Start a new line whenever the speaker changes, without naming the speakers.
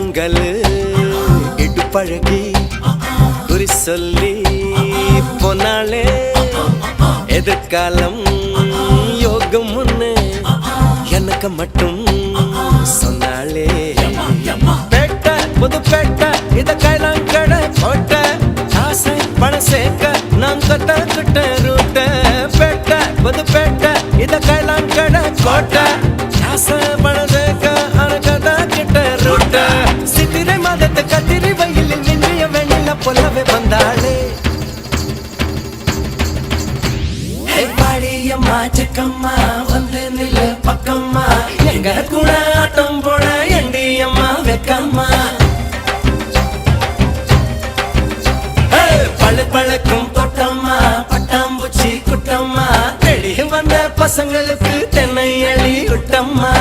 பொங்கல் இடுப்பழகி குறி சொல்லி போனாலே எதிர்காலம் யோகம் முன்னு எனக்கு மட்டும் சொன்னாலே பேட்ட புது பேட்ட இத கைலாங்கட போட்ட ஆசை பணம் சேர்க்க நான் கட்ட ரூட்ட பேட்ட புது பேட்ட இத கைலாங்கட கோட்ட ஆசை பணம் சேர்க்க அனகதா கிட்ட ரூட்ட சித்திரை மாதத்தை கத்திரி வயலில் நின்றிய வெண்ணில பொல்லவே வந்தாளே பாடியம்மா சிக்கம்மா வந்து நில்லு பக்கம்மா எங்க கூட ஆட்டம் போட எண்டியம்மா வெக்கம்மா பழு பழக்கும் தோட்டம்மா பட்டாம்பூச்சி குட்டம்மா தேடி வந்த பசங்களுக்கு தென்னை அழி விட்டம்மா